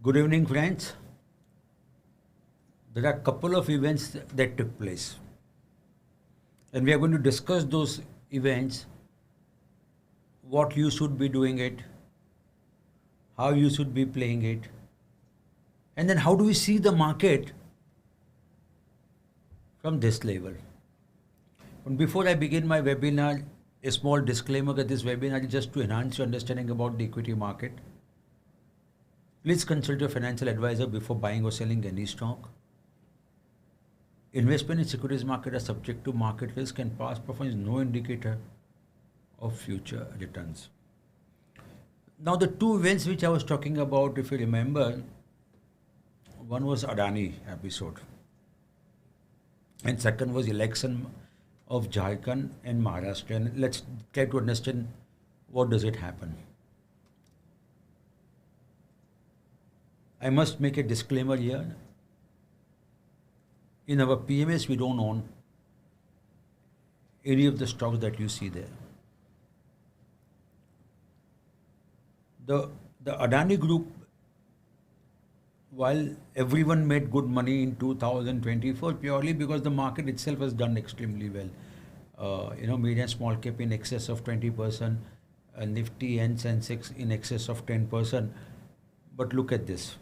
Good evening, friends. There are a couple of events that took place, and we are going to discuss those events, what you should be doing it, how you should be playing it, and then how do we see the market from this level. And before I begin my webinar, a small disclaimer that this webinar is just to enhance your understanding about the equity market. Please consult your financial advisor before buying or selling any stock. Investment in securities market are subject to market risk, and past performance is no indicator of future returns. Now, the two events which I was talking about, if you remember, one was Adani episode, and second was election of Jharkhand and Maharashtra. And let's try to understand what does it happen. I must make a disclaimer here. In our PMS, we don't own any of the stocks that you see there. The Adani group, while everyone made good money in 2024, purely because the market itself has done extremely well. Mid and small cap in excess of 20%, Nifty and Sensex in excess of 10%. But look at this.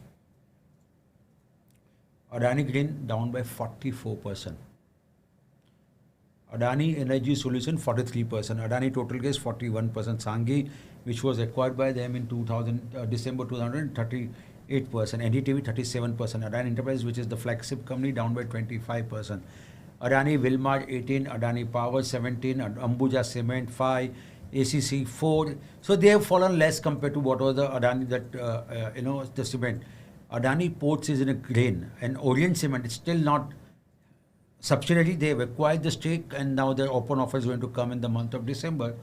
Adani Green down by 44%. Adani Energy Solution 43%. Adani Total Gas 41%. Sanghi, which was acquired by them in December 2038%. NDTV 37%. Adani Enterprise, which is the flagship company, down by 25%. Adani Wilmar 18%. Adani Power 17%. Ambuja Cement 5%. ACC 4%. So they have fallen less compared to what was the Adani the cement. Adani Ports is in a grain, and Orient Cement is still not subsidiary. They have acquired the stake, and now their open offer is going to come in the month of December,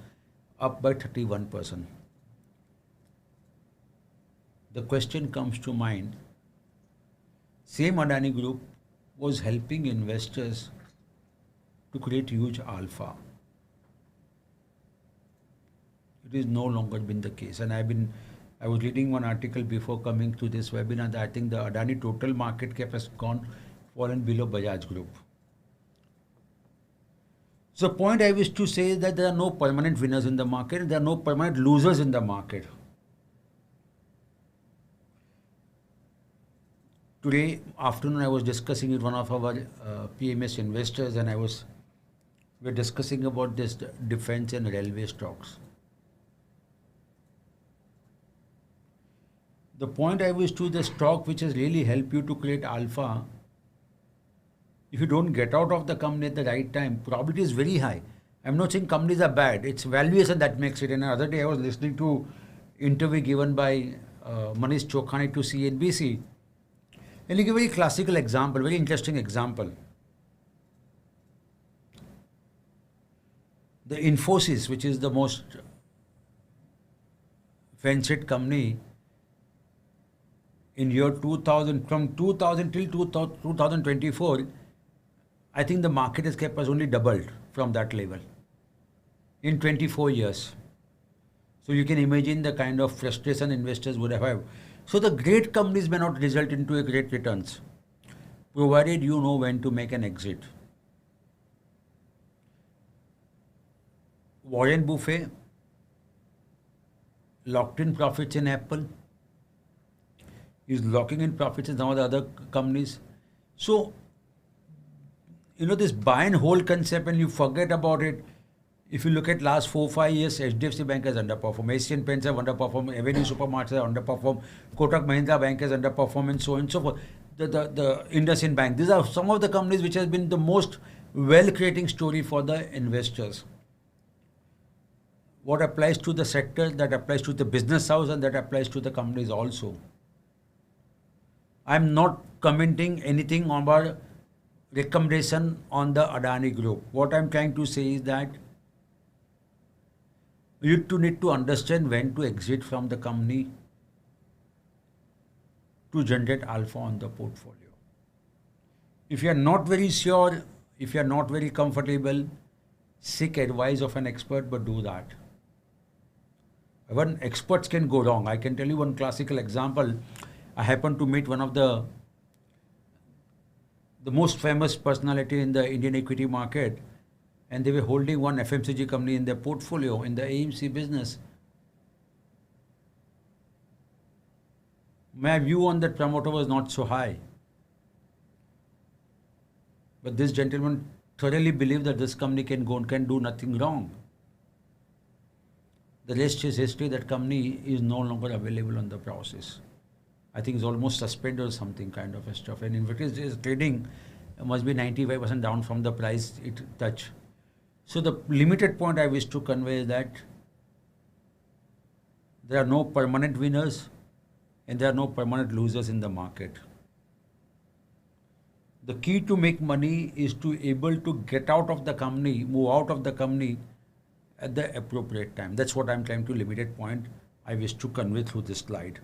up by 31%. The question comes to mind, same Adani Group was helping investors to create huge alpha. It is no longer been the case, and I was reading one article before coming to this webinar that I think the Adani total market cap has fallen below Bajaj Group. So the point I wish to say is that there are no permanent winners in the market, there are no permanent losers in the market. Today afternoon I was discussing with one of our PMS investors, and we're discussing about this defense and railway stocks. The point I wish to, the stock which has really helped you to create alpha, if you don't get out of the company at the right time, probability is very high. I'm not saying companies are bad, it's valuation that makes it. And the other day I was listening to interview given by Manish Chokhani to CNBC, and he gave a very classical example, very interesting example. The Infosys, which is the most fancied company, in year 2000, from 2000 till 2024, I think the market cap has only doubled from that level in 24 years. So you can imagine the kind of frustration investors would have. So the great companies may not result into a great returns, provided you know when to make an exit. Warren Buffett locked in profits in Apple. He's locking in profits in some of the other companies. So, this buy and hold concept, and you forget about it. If you look at last 4-5 years, HDFC Bank has underperformed, Asian Paints have underperformed, Avenue Supermarkets have underperformed, Kotak Mahindra Bank has underperformed, and so on and so forth. The Indices Bank. These are some of the companies which has been the most well-creating story for the investors. What applies to the sector, that applies to the business house, and that applies to the companies also. I'm not commenting anything on our recommendation on the Adani Group. What I'm trying to say is that you need to understand when to exit from the company to generate alpha on the portfolio. If you are not very sure, if you are not very comfortable, seek advice of an expert, but do that. Even experts can go wrong. I can tell you one classical example. I happened to meet one of the most famous personality in the Indian equity market, and they were holding one FMCG company in their portfolio in the AMC business. My view on that promoter was not so high. But this gentleman thoroughly believed that this company can go and can do nothing wrong. The rest is history. That company is no longer available on the process. I think it's almost suspended or something kind of a stuff. And in fact, it's trading must be 95% down from the price it touched. So the limited point I wish to convey is that there are no permanent winners and there are no permanent losers in the market. The key to make money is to able to get out of the company, move out of the company at the appropriate time. That's what I'm trying to limited point I wish to convey through this slide.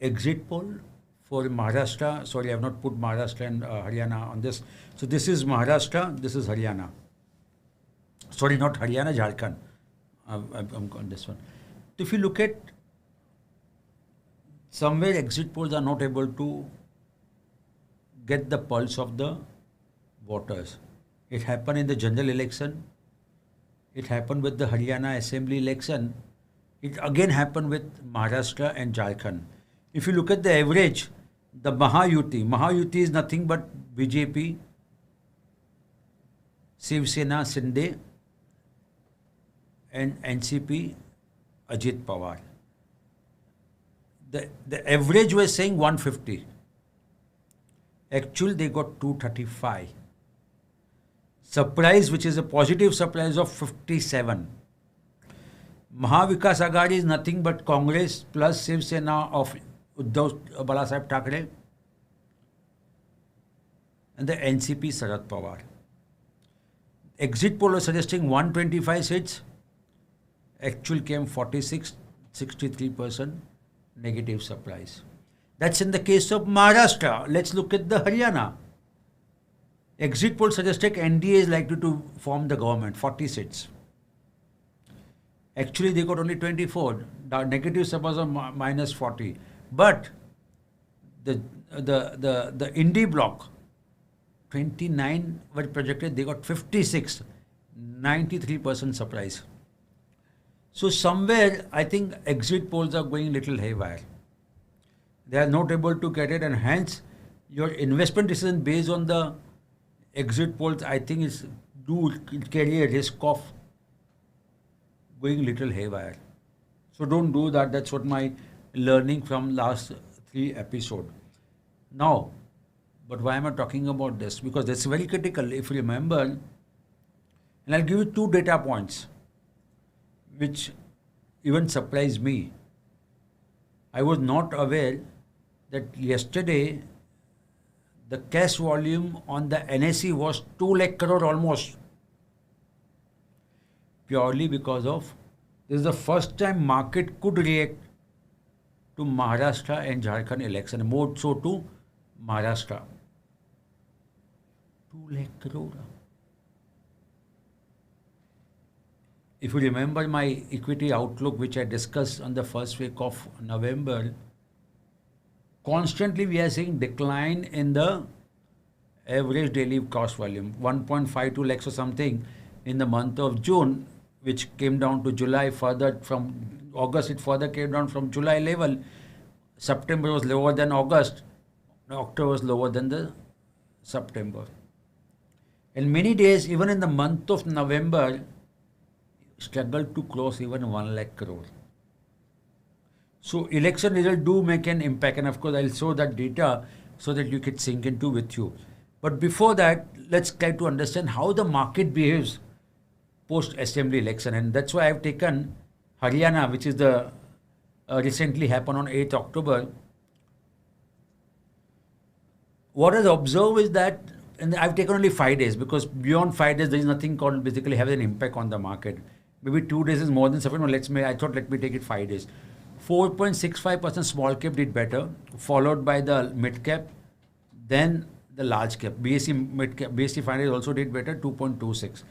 Exit poll for Maharashtra. Sorry, I have not put Maharashtra and Haryana on this. So this is Maharashtra, this is Haryana. Sorry, not Haryana, Jharkhand. I'm on this one. If you look at somewhere exit polls are not able to get the pulse of the voters. It happened in the general election. It happened with the Haryana assembly election. It again happened with Maharashtra and Jharkhand. If you look at the average, the Mahayuti is nothing but BJP, Shiv Sena, Shinde, and NCP, Ajit Pawar. The average was saying 150. Actually, they got 235. Surprise, which is a positive surprise of 57. Mahavikas Aghadi is nothing but Congress plus Shiv Sena of Uddhav Balasaheb Thackeray and the NCP Sharad Pawar. Exit poll was suggesting 125 seats. Actual came 46, 63% negative surprise. That's in the case of Maharashtra. Let's look at the Haryana. Exit poll suggested NDA is likely to form the government, 40 seats. Actually, they got only 24. The negative surprise of minus 40. But the Indie block, 29 were projected, they got 56, 93% surprise. So somewhere, I think exit polls are going little haywire. They are not able to get it, and hence your investment decision based on the exit polls, I think is do carry a risk of going little haywire. So don't do that. That's what my learning from last 3 episodes. Now, but why am I talking about this? Because that's very critical. If you remember, and I'll give you 2 data points, which even surprised me. I was not aware that yesterday the cash volume on the NSE was 2 lakh crore almost. Purely because of this is the first time market could react to Maharashtra and Jharkhand election, more so to Maharashtra. 2 lakh crore. If you remember my equity outlook, which I discussed on the first week of November, constantly we are seeing decline in the average daily cost volume, 1.52 lakhs or something in the month of June, which came down to July. Further from August, it further came down from July level. September was lower than August. October was lower than the September. And many days, even in the month of November, struggled to cross even 1 lakh crore. So election results do make an impact, and of course I'll show that data so that you can sink into with you. But before that, let's try to understand how the market behaves post-assembly election, and that's why I've taken Haryana, which is the recently happened on 8th October. What I observed is that, and I've taken only 5 days because beyond 5 days there is nothing called basically have an impact on the market. Maybe 2 days is more than sufficient. I thought let me take it 5 days. 4.65% small cap did better, followed by the mid cap, then the large cap. BSE mid cap, BSE 500 also did better, 2.26.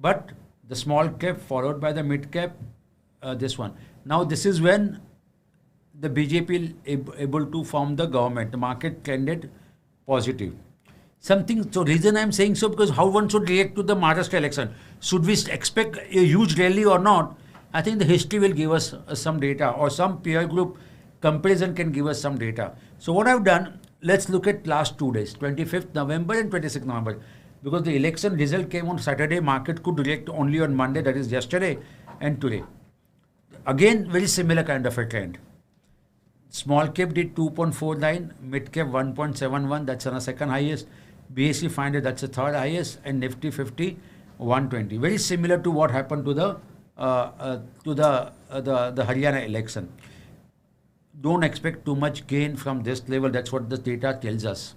But the small cap followed by the mid cap, this one. Now this is when the BJP able to form the government. The market trended positive. So reason I'm saying so, because how one should react to the Maharashtra election. Should we expect a huge rally or not? I think the history will give us some data, or some peer group comparison can give us some data. So what I've done, let's look at last 2 days, 25th November and 26th November. Because the election result came on Saturday, market could react only on Monday, that is yesterday and today. Again, very similar kind of a trend. Small cap did 2.49, mid cap 1.71, that's on the second highest. BSE 500, that's the third highest, and Nifty 50 120. Very similar to what happened to the Haryana election. Don't expect too much gain from this level. That's what the data tells us,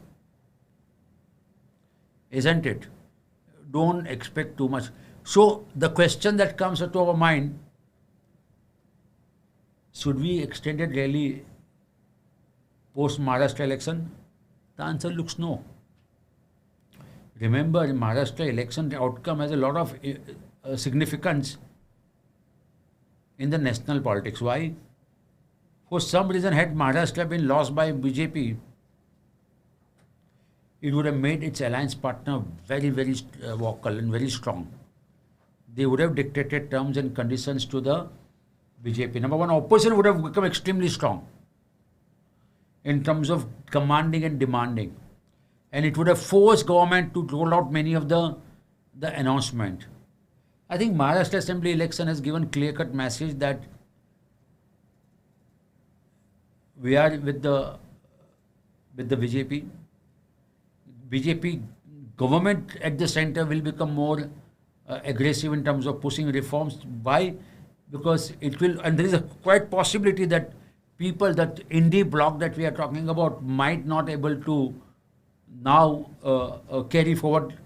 isn't it? Don't expect too much. So the question that comes to our mind: should we extend it really post Maharashtra election? The answer looks no. Remember, Maharashtra election outcome has a lot of significance in the national politics. Why? For some reason, had Maharashtra been lost by BJP, it would have made its alliance partner very, very vocal and very strong. They would have dictated terms and conditions to the BJP. Number one, opposition would have become extremely strong in terms of commanding and demanding. And it would have forced government to roll out many of the announcement. I think Maharashtra Assembly election has given clear-cut message that we are with the BJP. BJP government at the center will become more aggressive in terms of pushing reforms. Why? Because it will, and there is a quite possibility that people, that indie bloc that we are talking about, might not able to now carry forward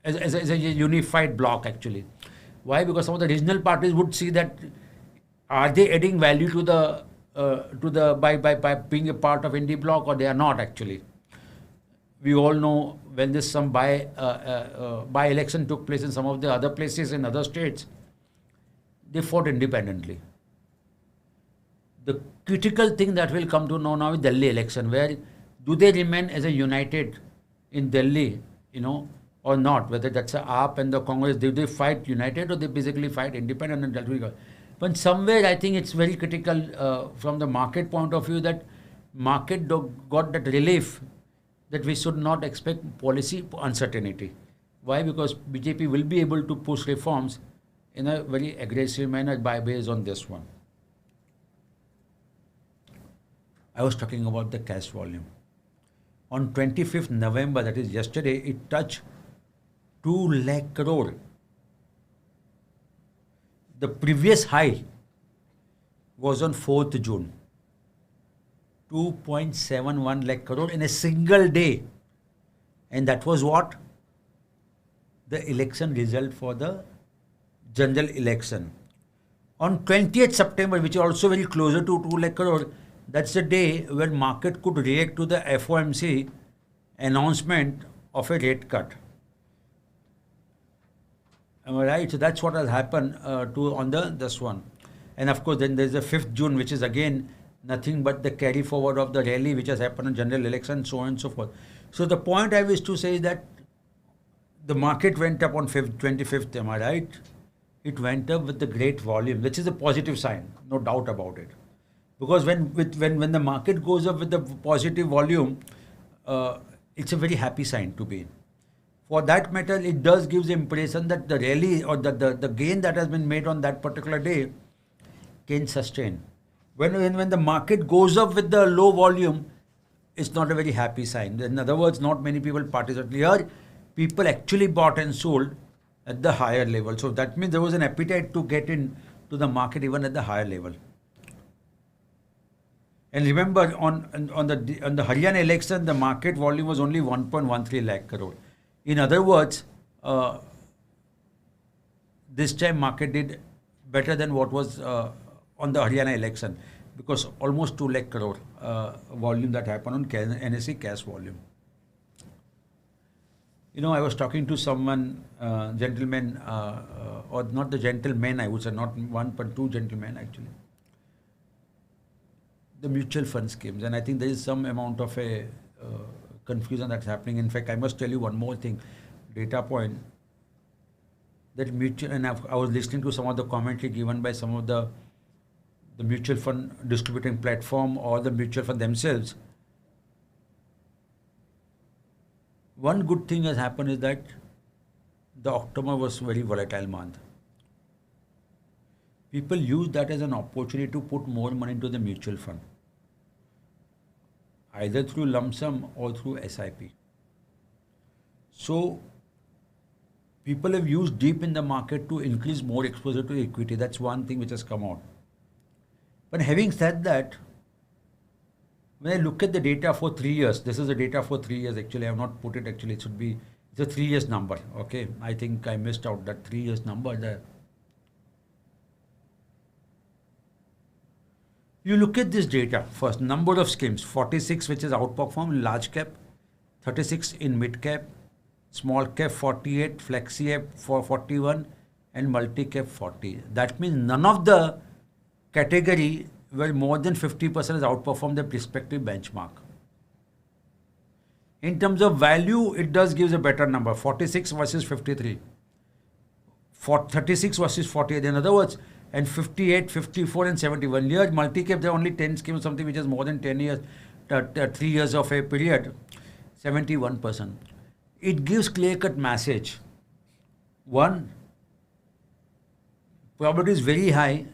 as a unified bloc actually. Why? Because some of the regional parties would see that are they adding value to the by being a part of indie bloc, or they are not actually. We all know when this some by election took place in some of the other places in other states, they fought independently. The critical thing that will come to know now is Delhi election, where do they remain as a united in Delhi, or not? Whether that's a AAP and the Congress, do they fight united or they basically fight independent and Delhi? But somewhere I think it's very critical from the market point of view that market got that relief that we should not expect policy uncertainty. Why? Because BJP will be able to push reforms in a very aggressive manner based on this one. I was talking about the cash volume. On 25th November, that is yesterday, it touched 2 lakh crore. The previous high was on 4th June. 2.71 lakh crore in a single day. And that was what? The election result for the general election. On 20th September, which is also very closer to 2 lakh crore, that's the day when market could react to the FOMC announcement of a rate cut. Am I right? So that's what has happened on this one. And of course, then there's the 5th June, which is again nothing but the carry forward of the rally which has happened in general election, so on and so forth. So the point I wish to say is that the market went up on 25th, am I right? It went up with the great volume, which is a positive sign, no doubt about it. Because when the market goes up with the positive volume, it's a very happy sign to be in. For that matter, it does give the impression that the rally or the gain that has been made on that particular day can sustain. When the market goes up with the low volume, it's not a very happy sign. In other words, not many people participate. Here, people actually bought and sold at the higher level. So that means there was an appetite to get into the market even at the higher level. And remember, on the Haryana election, the market volume was only 1.13 lakh crore. In other words, this time market did better than what was on the Haryana election, because almost 2 lakh crore volume that happened on NSE cash volume. I was talking to someone, gentleman, or not the gentleman, I would say, not one but two gentlemen actually. The mutual fund schemes, and I think there is some amount of a confusion that's happening. In fact, I must tell you one more thing, data point, that mutual, and I was listening to some of the commentary given by some of the mutual fund distributing platform or the mutual fund themselves. One good thing has happened is that the October was very volatile month. People use that as an opportunity to put more money into the mutual fund, either through lump sum or through SIP. So people have used deep in the market to increase more exposure to equity. That's one thing which has come out. But having said that, when I look at the data for 3 years, this is the data for 3 years actually, I have not put it actually, it's a 3 years number, okay? I think I missed out that 3 years number there. You look at this data first, number of schemes, 46 which is outperformed large cap, 36 in mid cap, small cap 48, flexi cap for 41 and multi cap 40. That means none of the category where more than 50% has outperformed the respective benchmark. In terms of value, it does give a better number, 46 versus 53. 36 versus 48. In other words, and 58, 54 and 71. Here, multi-cap, there are only 10 schemes, something which is more than 10 years, 3 years of a period, 71%. It gives clear-cut message. One, probability is very high.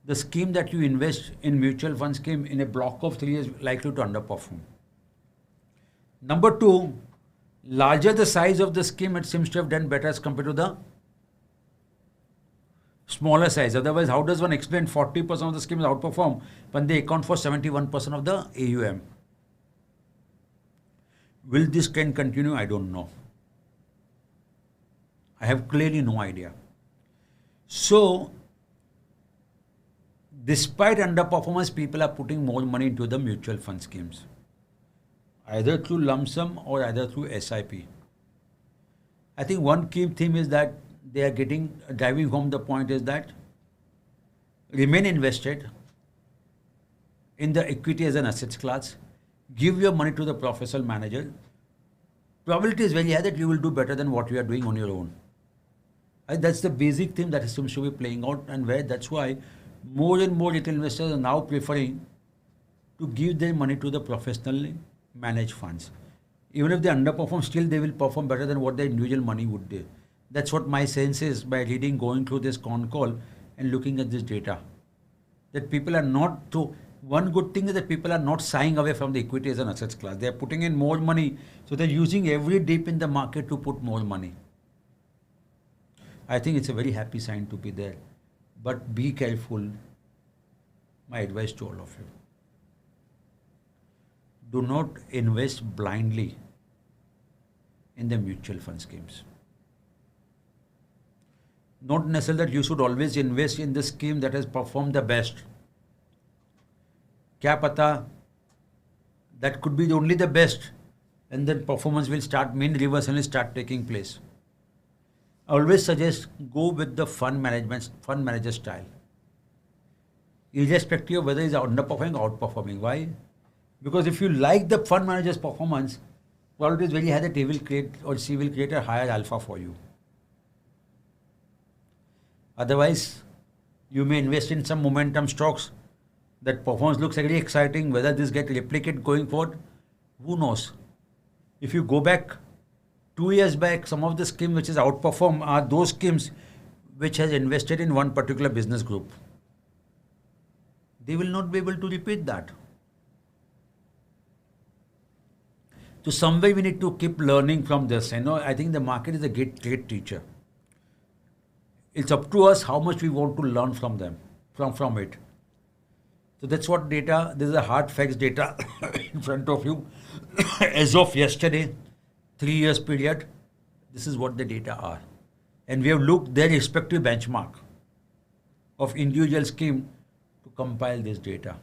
The scheme that you invest in mutual fund scheme in a block of 3 years likely to underperform. Number two, larger the size of the scheme, it seems to have done better as compared to the smaller size. Otherwise, how does one explain 40% of the schemes outperform when they account for 71% of the AUM? Will this trend continue? I don't know. I have clearly no idea. So, despite underperformance, people are putting more money into the mutual fund schemes, either through lump sum or either through SIP. I think one key theme is that they are driving home the point is that remain invested in the equity as an assets class, give your money to the professional manager. Probability is very high that you will do better than what you are doing on your own. That's the basic theme that seems to be playing out, and that's why more and more retail investors are now preferring to give their money to the professionally managed funds. Even if they underperform, still they will perform better than what their individual money would do. That's what my sense is by going through this con call and looking at this data. That people are not, one good thing is that people are not shying away from the equity as an assets class. They are putting in more money, so they're using every dip in the market to put more money. I think it's a very happy sign to be there. But be careful, my advice to all of you. Do not invest blindly in the mutual fund schemes. Not necessarily that you should always invest in the scheme that has performed the best. Kya pata, that could be only the best, and then performance will start, mean reversal will start taking place. I always suggest go with the fund manager style, irrespective of whether it's underperforming or outperforming. Why? Because if you like the fund manager's performance, probability is very high that he will create or she will create a higher alpha for you. Otherwise, you may invest in some momentum stocks that performance looks very exciting. Whether this gets replicated going forward, who knows? If you go back 2 years back, some of the schemes which has outperformed are those schemes which has invested in one particular business group. They will not be able to repeat that. So somewhere we need to keep learning from this. I think the market is a great teacher. It's up to us how much we want to learn from them, from it. So that's what data, this is a hard facts data in front of you. As of yesterday, 3 years period, this is what the data are. And we have looked their respective benchmark of individual scheme to compile this data.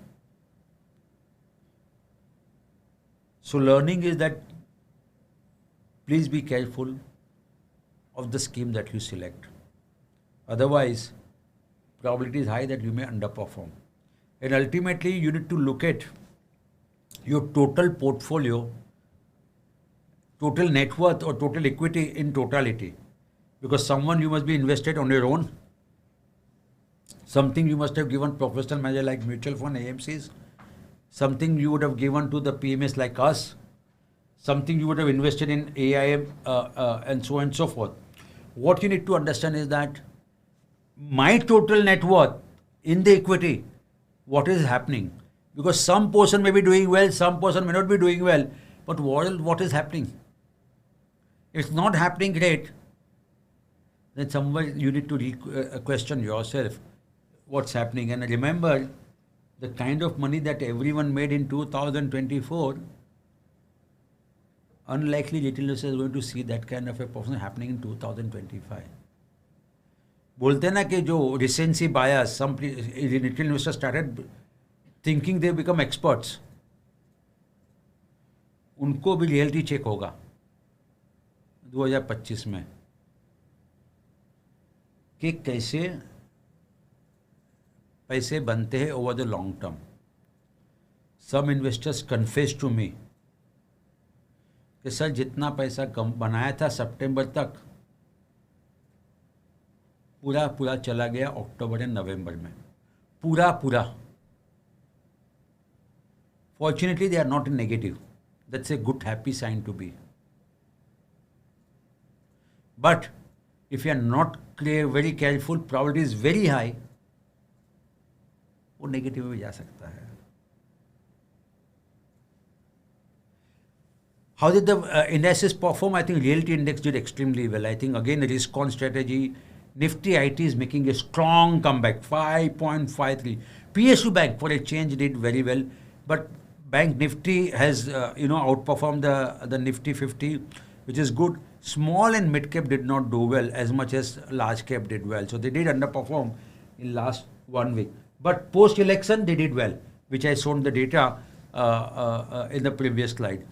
So learning is that please be careful of the scheme that you select. Otherwise, probability is high that you may underperform. And ultimately, you need to look at your total portfolio, total net worth or total equity in totality. Because someone you must be invested on your own. Something you must have given professional manager like mutual fund AMCs. Something you would have given to the PMS like us. Something you would have invested in AIM and so on and so forth. What you need to understand is that my total net worth in the equity, what is happening? Because some person may be doing well, some person may not be doing well. But what is happening? If it's not happening great, then somewhere you need to question yourself what's happening. And remember, the kind of money that everyone made in 2024, unlikely retail investors are going to see that kind of a performance happening in 2025. बोलते ना कि जो recency bias, some retail investors started thinking they become experts. उनको भी reality check होगा 2025 में कि कैसे पैसे बनते हैं over the long term. Some investors confess to me कि सर जितना पैसा कम बनाया था सितंबर तक पूरा चला गया अक्टूबर या नवंबर में, पूरा. Fortunately, they are not in negative. That's a good, happy sign to be. But if you are not very careful, probability is very high, वो नेगेटिव में जा सकता है. How did the indices perform? I think realty index did extremely well. I think again the risk on strategy. Nifty IT is making a strong comeback, 5.53. PSU Bank for a change did very well, but Bank Nifty has outperformed the Nifty 50, which is good. Small and mid cap did not do well as much as large cap did well. So they did underperform in last 1 week. But post election they did well, which I shown the data in the previous slide.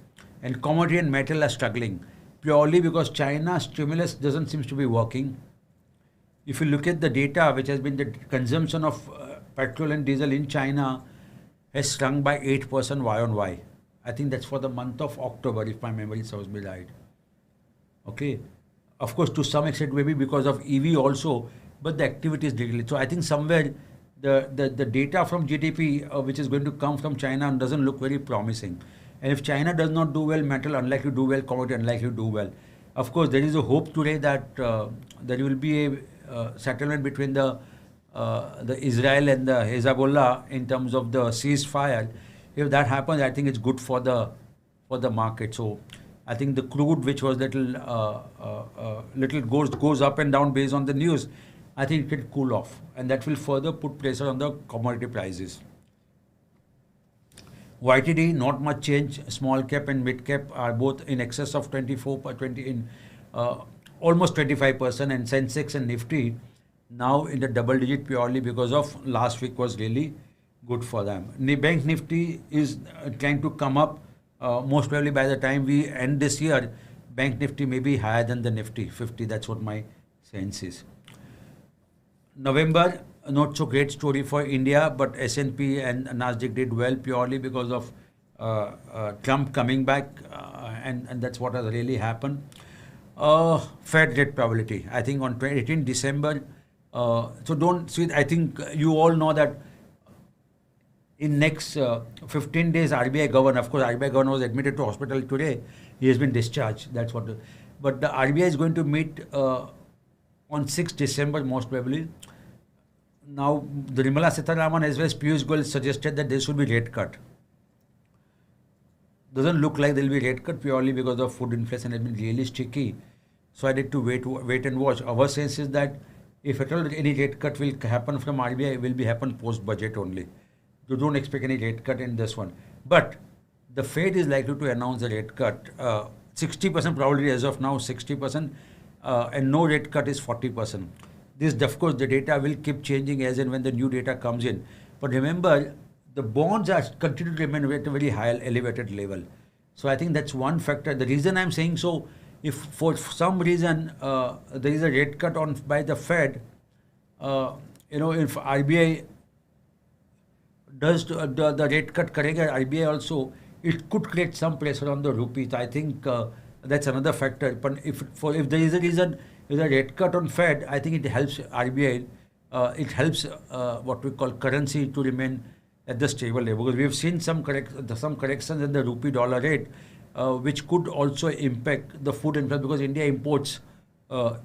And commodity and metal are struggling purely because China's stimulus doesn't seem to be working. If you look at the data, which has been the consumption of petrol and diesel in China has shrunk by 8% Y on Y. I think that's for the month of October, if my memory serves me right. Okay. Of course, to some extent, maybe because of EV also, but the activity is decreasing. So I think somewhere the data from GDP, which is going to come from China, doesn't look very promising. And if China does not do well, metal unlikely to do well, commodity unlikely to do well. Of course, there is a hope today that there will be a settlement between the Israel and the Hezbollah in terms of the ceasefire. If that happens, I think it's good for the market. So I think the crude, which was little goes up and down based on the news, I think it will cool off, and that will further put pressure on the commodity prices. YTD, not much change. Small cap and mid cap are both in excess of 20 almost 25%, and Sensex and Nifty now in the double digit purely because of last week was really good for them. Bank Nifty is trying to come up. Most probably by the time we end this year, Bank Nifty may be higher than the Nifty 50. That's what my sense is. November, not so great story for India, but S&P and Nasdaq did well purely because of Trump coming back, and that's what has really happened. Fed rate probability, I think on 18 December. So don't see. I think you all know that in next 15 days, RBI governor. Of course, RBI governor was admitted to hospital today. He has been discharged. That's what. But the RBI is going to meet on 6 December most probably. Now, the Nirmala Sitharaman as well as Piyush Goyal suggested that there should be rate cut. Doesn't look like there will be rate cut purely because of food inflation has been really sticky. So I need to wait and watch. Our sense is that if at all any rate cut will happen from RBI, it will be happen post budget only. You don't expect any rate cut in this one. But the Fed is likely to announce a rate cut. 60% probability as of now, 60%, and no rate cut is 40%. This, of course, the data will keep changing as and when the new data comes in. But remember, the bonds are continue to remain at a very high, elevated level. So I think that's one factor. The reason I'm saying so, if for some reason there is a rate cut on by the Fed, if RBI does the rate cut karega, RBI also, it could create some pressure on the rupee. I think that's another factor. But if there is a reason, if a rate cut on Fed, I think it helps RBI. It helps what we call currency to remain at the stable level, because we have seen some corrections in the rupee dollar rate, which could also impact the food inflation, because India imports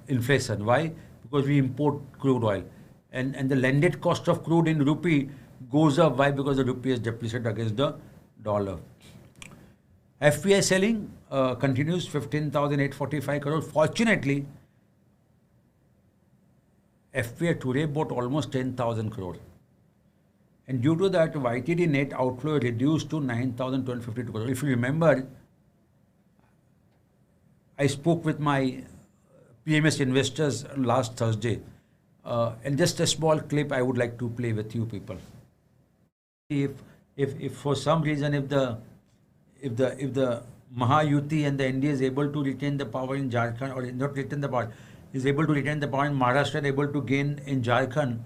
inflation. Why? Because we import crude oil, and the landed cost of crude in rupee goes up. Why? Because the rupee is depreciated against the dollar. FPI selling continues, 15,845 crore. Fortunately, FPI today bought almost 10,000 crore. And due to that, YTD net outflow reduced to 9,252 crore. If you remember, I spoke with my PMS investors last Thursday, and just a small clip I would like to play with you people. If for some reason if the Mahayuti and the NDA is able to retain the power in Jharkhand, or not retain the power, is able to retain the power in Maharashtra and able to gain in Jharkhand,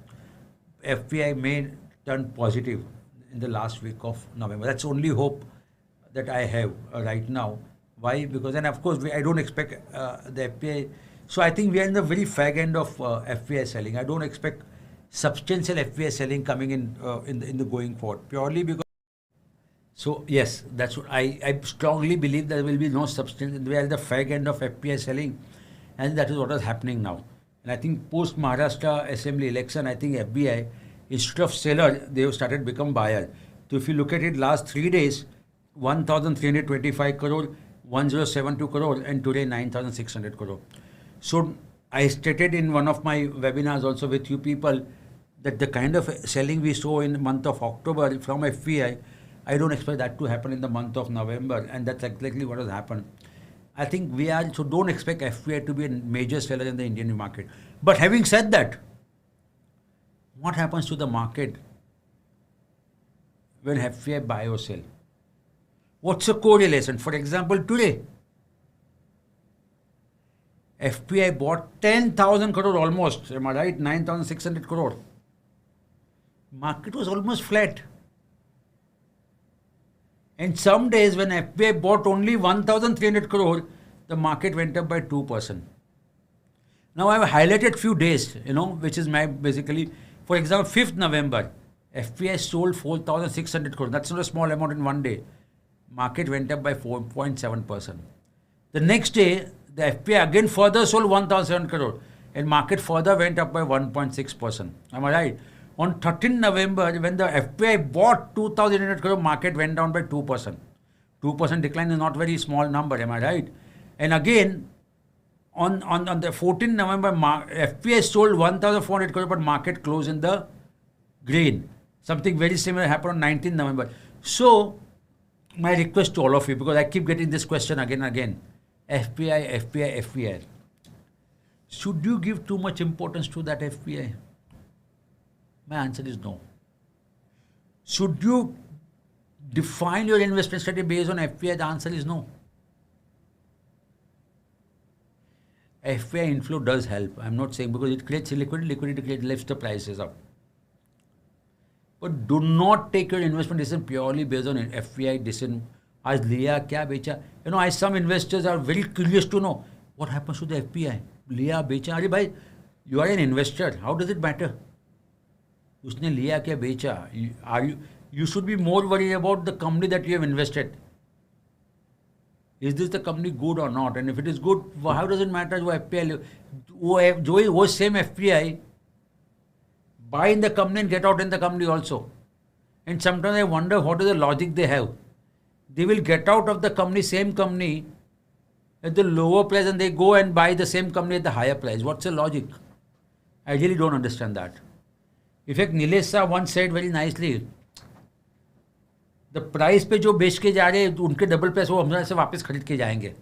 FPI may turn positive in the last week of November. That's only hope that I have right now. Why? Because, and of course, I don't expect the FPI. So I think we are in the very fag end of FPI selling. I don't expect substantial FPI selling coming in the going forward, purely because. So yes, that's what I strongly believe there will be no substantial. We are at the fag end of FPI selling, and that is what is happening now. And I think post Maharashtra Assembly election, I think FBI, instead of seller, they have started become buyer. So if you look at it, last 3 days, 1,325 crore, 1,072 crore, and today 9,600 crore. So I stated in one of my webinars also with you people that the kind of selling we saw in the month of October from FPI, I don't expect that to happen in the month of November, and that's exactly what has happened. I think so don't expect FPI to be a major seller in the Indian market. But having said that, what happens to the market when FPI buy or sell? What's the correlation? For example, today, FPI bought 10,000 crore almost, am I right? 9,600 crore. Market was almost flat. And some days when FPI bought only 1,300 crore, the market went up by 2%. Now I have highlighted few days, which is my basically, for example, 5th November, FPI sold 4,600 crore. That's not a small amount in one day. Market went up by 4.7%. The next day, the FPI again further sold 1,007 crore, and market further went up by 1.6%. Am I right? On 13th November, when the FPI bought 2,800 crore, market went down by 2%. 2% decline is not very small number, am I right? And again, on the 14th November, FPI sold 1,400 crore, but market closed in the green. Something very similar happened on 19th November. So, my request to all of you, because I keep getting this question again and again, FPI. Should you give too much importance to that FPI? My answer is no. Should you define your investment strategy based on FPI? The answer is no. FPI inflow does help. I'm not saying, because it creates liquidity lifts the prices up. But do not take your investment decision purely based on FPI decision. As liya, kya becha? Some investors are very curious to know what happens to the FPI. Liya, becha. Arey bhai, you are an investor. How does it matter? Usne liya kya becha? You should be more worried about the company that you have invested. Is this the company good or not? And if it is good, how does it matter? वो same FPI buy in the company and get out in the company also. And sometimes I wonder what is the logic they have. They will get out of the company, same company, at the lower price, and they go and buy the same company at the higher price. What's the logic? I really don't understand that. In fact, Nilesh Sir once said very nicely, the price पे जो बेच के जा रहे हैं उनके double price वो हमसे से वापस खरीद के जाएंगे.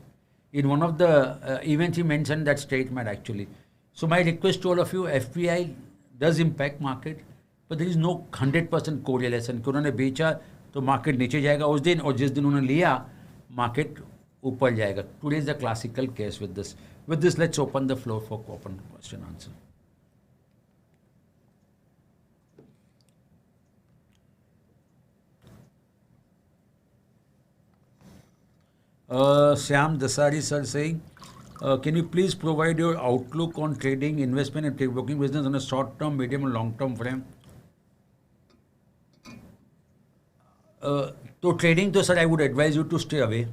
In one of the events he mentioned that statement actually. So my request to all of you, FPI does impact market, but there is no 100% correlation कि उन्होंने बेचा तो मार्केट नीचे जाएगा उस दिन और जिस दिन उन्होंने लिया मार्केट ऊपर जाएगा. Today is the classical case with this. With this, let's open the floor for open question answer. Syam Dasari sir saying, can you please provide your outlook on trading, investment and trade broking business on a short term, medium and long term frame? So trading, to sir, I would advise you to stay away.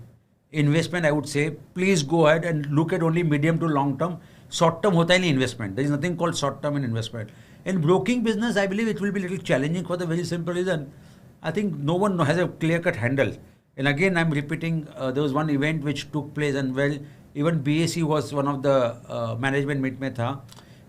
Investment, I would say, please go ahead and look at only medium to long term. Short term hota hi nahi investment. There is nothing called short term in investment. In broking business, I believe it will be a little challenging for the very simple reason. I think no one has a clear cut handle. And again, I'm repeating, there was one event which took place, and well, even BAC was one of the management meet mein tha.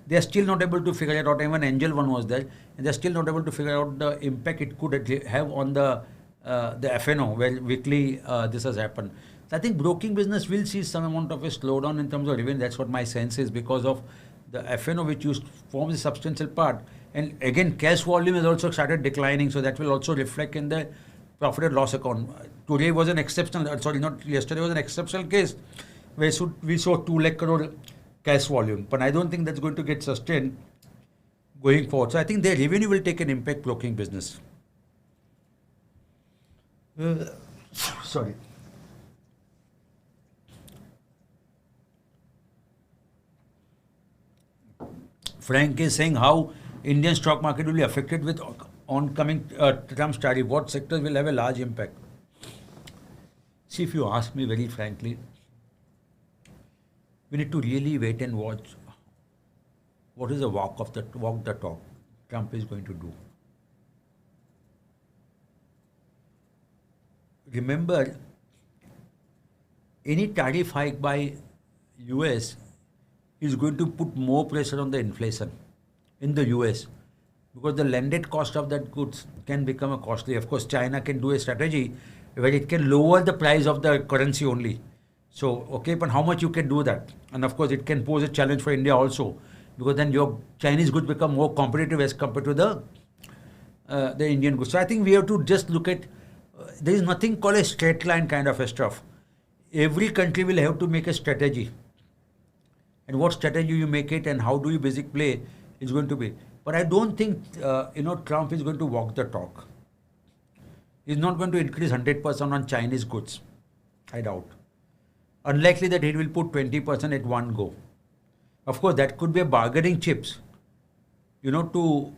They are still not able to figure it out. Even Angel One was there, and they are still not able to figure out the impact it could have on the FNO, where weekly this has happened. So I think broking business will see some amount of a slowdown in terms of revenue. That's what my sense is, because of the FNO, which forms a substantial part. And again, cash volume has also started declining, so that will also reflect in the profit and loss account. Today was an exceptional, sorry, not yesterday was an exceptional case where we saw 2 lakh crore cash volume. But I don't think that's going to get sustained going forward. So I think their revenue will take an impact broking business. Sorry. Frank is saying how Indian stock market will be affected with oncoming Trump's tariff. What sectors will have a large impact? See, if you ask me very frankly, we need to really wait and watch what is the walk the talk Trump is going to do. Remember, any tariff hike by US is going to put more pressure on the inflation in the US, because the landed cost of that goods can become a costly. Of course, China can do a strategy where it can lower the price of the currency only. So, okay, but how much you can do that? And of course, it can pose a challenge for India also, because then your Chinese goods become more competitive as compared to the Indian goods. So I think we have to just look at, there is nothing called a straight line kind of a stuff. Every country will have to make a strategy. And what strategy you make it and how do you basically play is going to be. But I don't think, Trump is going to walk the talk. He's not going to increase 100% on Chinese goods. I doubt. Unlikely that he will put 20% at one go. Of course, that could be a bargaining chips, to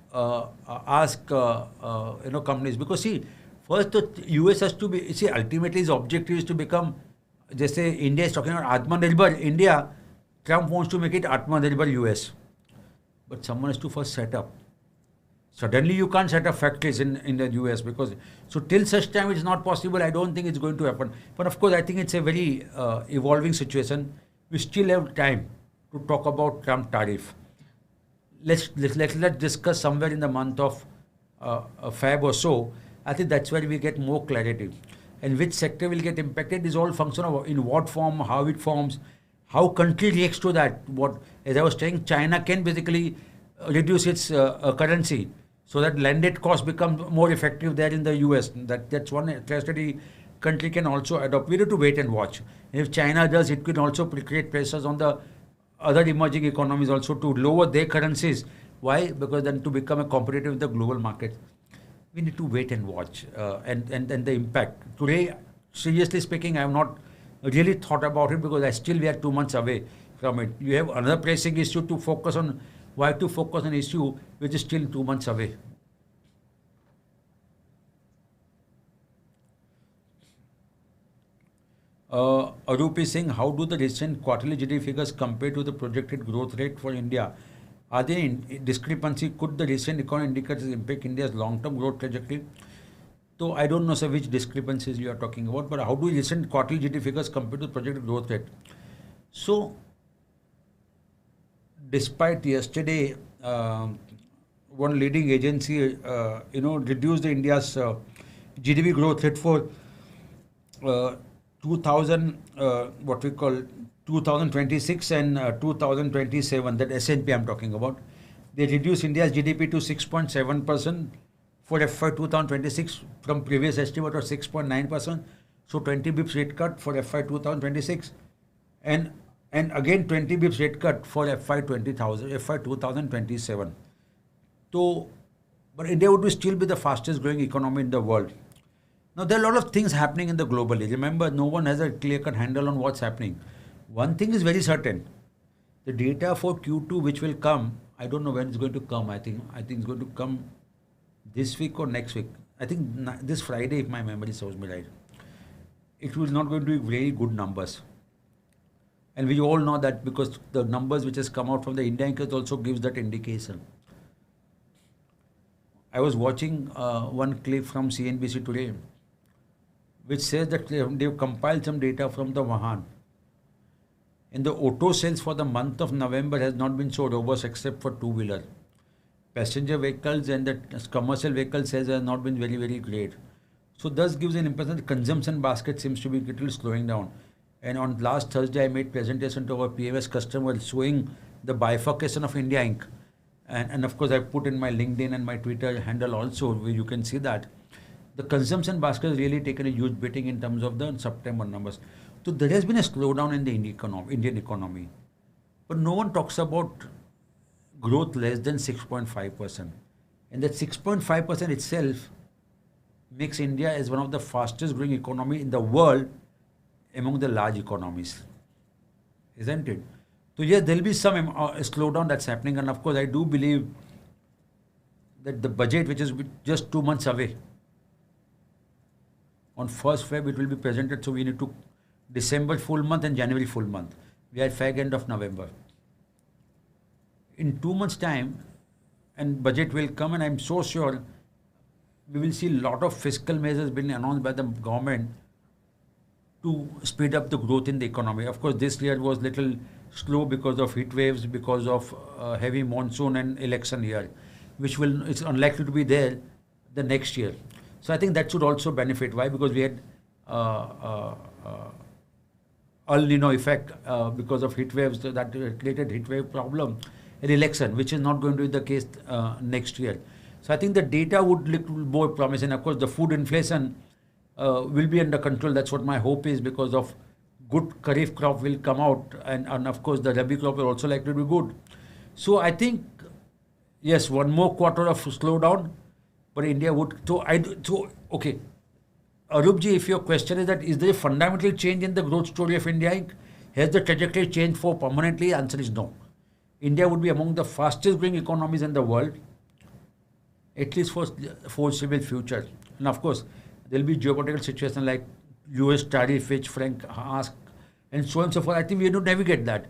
ask, companies. Because see, first the US has to be, ultimately his objective is to become, just say India is talking about Atmanirbhar India, Trump wants to make it Atmanirbhar US. But someone has to first set up. Suddenly you can't set up factories in the US, because, so till such time it's not possible, I don't think it's going to happen. But of course, I think it's a very evolving situation. We still have time to talk about Trump tariff. Let's discuss somewhere in the month of Feb or so. I think that's where we get more clarity. And which sector will get impacted is all function of in what form, how it forms, how country reacts to that. What, as I was saying, China can basically reduce its currency so that landed costs become more effective there in the US. That's one strategy country can also adopt. We need to wait and watch. If China does, it can also create pressures on the other emerging economies also to lower their currencies. Why? Because then to become a competitive in the global market. We need to wait and watch and the impact. Today, seriously speaking, I have not really thought about it, because we are 2 months away from it. You have another pressing issue to focus on. Why to focus on an issue which is still 2 months away? Arupi Singh, how do the recent quarterly GDP figures compare to the projected growth rate for India? Are there discrepancy? Could the recent economic indicators impact India's long-term growth trajectory? So I don't know, sir, which discrepancies you are talking about, but how do recent quarterly GDP figures compare to projected growth rate? So, despite yesterday, one leading agency, reduced India's GDP growth rate for 2026 and 2027, that S&P I'm talking about. They reduced India's GDP to 6.7% for FY 2026 from previous estimate of 6.9%. So 20 bips rate cut for FY 2026 and again 20 bips rate cut for FY 2027. So, but India would still be the fastest growing economy in the world. Now, there are a lot of things happening in the globally. Remember, no one has a clear-cut handle on what's happening. One thing is very certain. The data for Q2, which will come, I don't know when it's going to come. I think it's going to come this week or next week. I think this Friday, if my memory serves me right. It will not going to be very good numbers. And we all know that because the numbers which has come out from the India Income also gives that indication. I was watching one clip from CNBC today, which says that they've compiled some data from the Wuhan. And the auto sales for the month of November has not been so robust except for two-wheeler. Passenger vehicles and the commercial vehicle sales have not been very, very great. So thus gives an impression that consumption basket seems to be a little slowing down. And on last Thursday, I made presentation to our PMS customers showing the bifurcation of India Inc. And of course, I put in my LinkedIn and my Twitter handle also, where you can see that the consumption basket has really taken a huge beating in terms of the September numbers. So there has been a slowdown in the Indian economy. But no one talks about growth less than 6.5%. And that 6.5% itself makes India as one of the fastest growing economy in the world among the large economies. Isn't it? So yes, there will be some slowdown that's happening. And of course, I do believe that the budget, which is just 2 months away, on 1st Feb, it will be presented. So we need to December full month and January full month. We are at fag end of November. In 2 months' time, and budget will come, and I'm so sure we will see a lot of fiscal measures being announced by the government to speed up the growth in the economy. Of course, this year was little slow because of heat waves, because of heavy monsoon and election year, which it's unlikely to be there the next year. So I think that should also benefit. Why? Because we had El Nino effect because of heat waves that created heat wave problem, an election, which is not going to be the case next year. So I think the data would look more promising. Of course, the food inflation will be under control. That's what my hope is, because of good Kharif crop will come out, and of course the Rabi crop will also likely to be good. So I think, yes, one more quarter of slowdown, but India would. Okay. Arupji, if your question is that is there a fundamental change in the growth story of India Inc., has the trajectory changed for permanently? Answer is no. India would be among the fastest growing economies in the world, at least for foreseeable future. And of course, there will be geopolitical situation like US tariff, which Frank asked, and so on and so forth. I think we have to navigate that.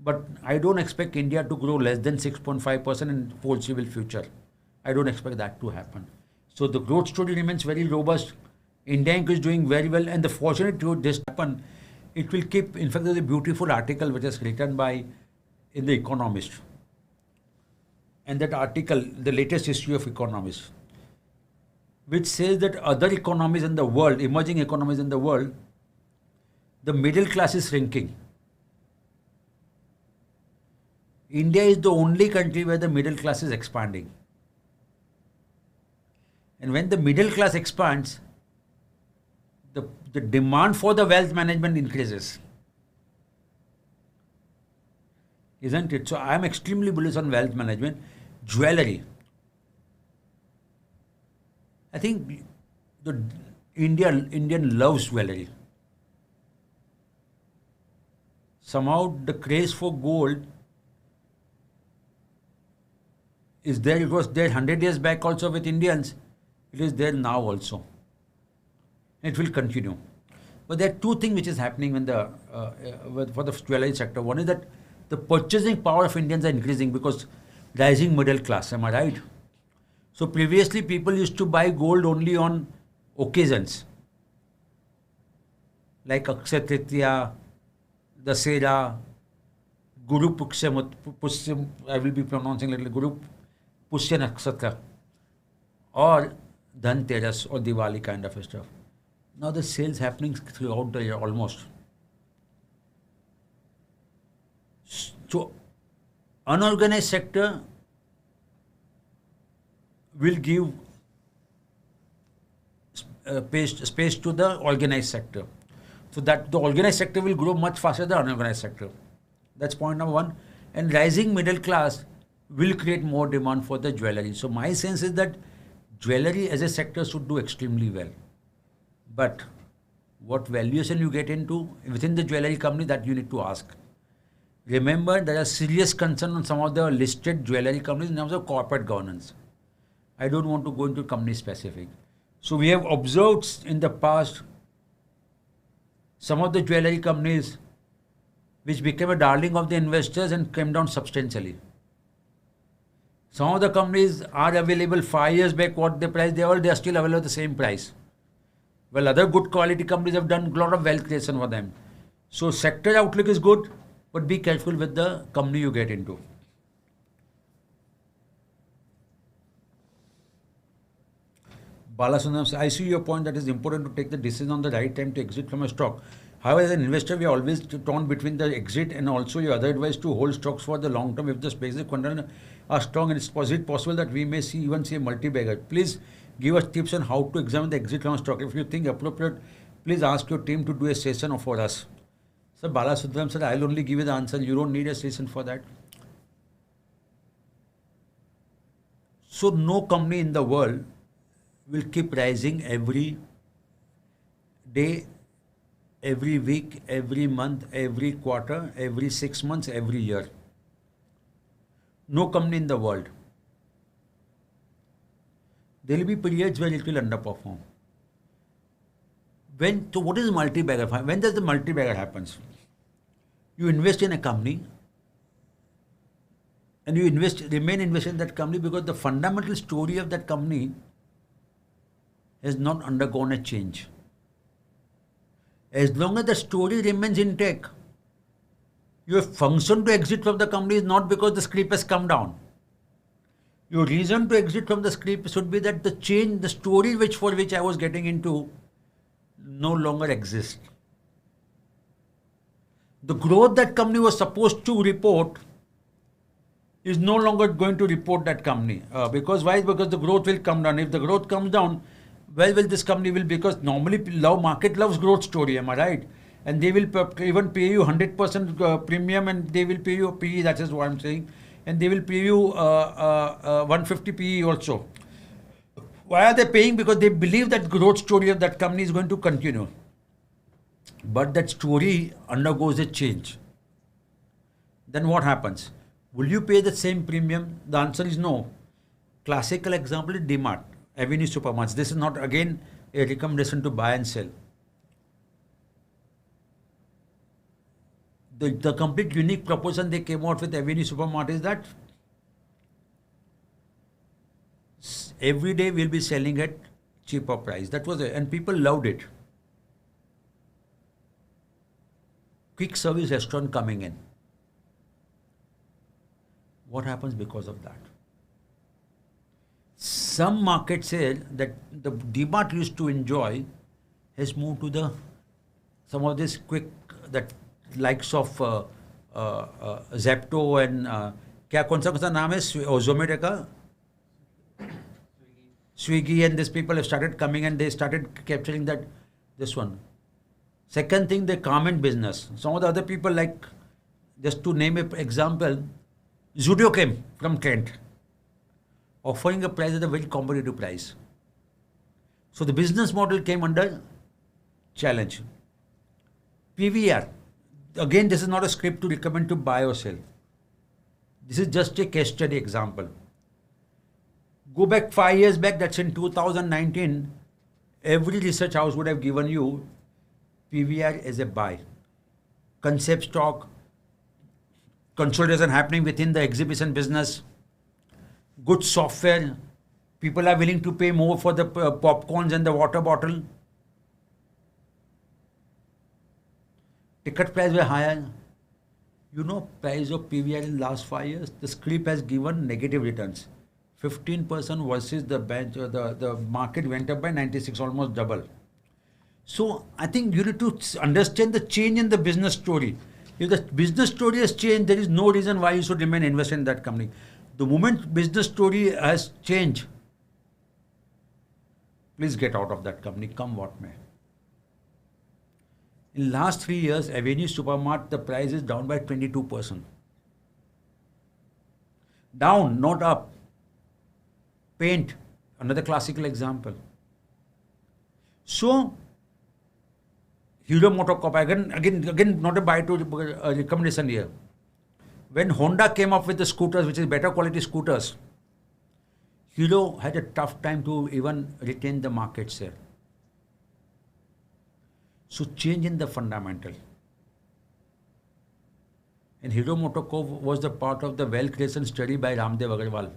But I don't expect India to grow less than 6.5% in foreseeable future. I don't expect that to happen. So the growth story remains very robust. India Inc. is doing very well, and the fortunate to this happen, it will keep. In fact, there's a beautiful article which is written in the Economist, and that article, the latest issue of Economist, which says that other economies in the world, emerging economies in the world, the middle class is shrinking. India is the only country where the middle class is expanding. And when the middle class expands, the demand for the wealth management increases. Isn't it? So I am extremely bullish on wealth management. Jewelry. I think the Indian loves jewelry. Somehow the craze for gold is there. It was there 100 years back also with Indians. It is there now also. It will continue. But there are two things which is happening for the jewelry sector. One is that the purchasing power of Indians are increasing because rising middle class. Am I right? So previously people used to buy gold only on occasions like Akshaya Tritiya, Dasera, Guru Pushya, I will be pronouncing little Guru Pushya Nakshatra, or Dhanteras or Diwali kind of stuff. Now the sales happening throughout the year almost. So unorganized sector will give space to the organized sector. So that the organized sector will grow much faster than the unorganized sector. That's point number one. And rising middle class will create more demand for the jewelry. So my sense is that jewelry as a sector should do extremely well. But what valuation you get into within the jewelry company, that you need to ask. Remember, there are serious concerns on some of the listed jewelry companies in terms of corporate governance. I don't want to go into company specific. So we have observed in the past some of the jewelry companies which became a darling of the investors and came down substantially. Some of the companies are available 5 years back, what the price they are still available at the same price. Well, other good quality companies have done a lot of wealth creation for them. So sector outlook is good, but be careful with the company you get into. Balasundram, I see your point that it's important to take the decision on the right time to exit from a stock. However, as an investor, we are always torn between the exit and also your other advice to hold stocks for the long term if the spaces are strong, and it's possible that we may even see a multi-bagger. Please give us tips on how to examine the exit from a stock. If you think appropriate, please ask your team to do a session for us. Sir, Balasundram said, I'll only give you the answer. You don't need a session for that. So no company in the world will keep rising every day, every week, every month, every quarter, every 6 months, every year. No company in the world. There will be periods where it will underperform. So what is multi-bagger? When does the multi-bagger happens? You invest in a company and you remain invested in that company because the fundamental story of that company has not undergone a change. As long as the story remains intact, your function to exit from the company is not because the scrip has come down. Your reason to exit from the scrip should be that the story for which I was getting into no longer exists. The growth that company was supposed to report is no longer going to report that company. Because why? Because the growth will come down. If the growth comes down, well, this company will, because normally market loves growth story, am I right? And they will even pay you 100% premium, and they will pay you PE, that is what I'm saying. And they will pay you 150 PE also. Why are they paying? Because they believe that growth story of that company is going to continue. But that story undergoes a change. Then what happens? Will you pay the same premium? The answer is no. Classical example is DMart, Avenue Supermarts. This is not again a recommendation to buy and sell. The complete unique proposition they came out with Avenue Supermart is that every day we'll be selling at cheaper price. That was it, and people loved it. Quick service restaurant coming in. What happens because of that? Some market share that the DMart used to enjoy has moved to some of this quick, that likes of Zepto and क्या कौन सा नाम है Zomato का Swiggy, and these people have started coming and they started capturing this one. Second thing, the garment business. Some of the other people, like, just to name an example, Zudio came from Kent, offering a price at a very competitive price. So the business model came under challenge. PVR. Again, this is not a script to recommend to buy or sell. This is just a case study example. Go back 5 years back, that's in 2019, every research house would have given you PVR as a buy. Concept stock, consolidation happening within the exhibition business, good software, people are willing to pay more for the popcorns and the water bottle. Ticket price were higher. You know, price of PVR in last 5 years, the scrip has given negative returns. 15% versus the bench, the market went up by 96, almost double. So I think you need to understand the change in the business story. If the business story has changed, there is no reason why you should remain invested in that company. The moment business story has changed, Please get out of that company, come what may. In last 3 years, Avenue Supermart, the price is down by 22%. Down, not up. Paint, another classical example. So, Hero MotoCorp, again, not a buy to recommendation here. When Honda came up with the scooters, which is better quality scooters, Hero had a tough time to even retain the market share. So change in the fundamental. And Hero MotoCorp was the part of the wealth creation study by Ramdev Agarwal.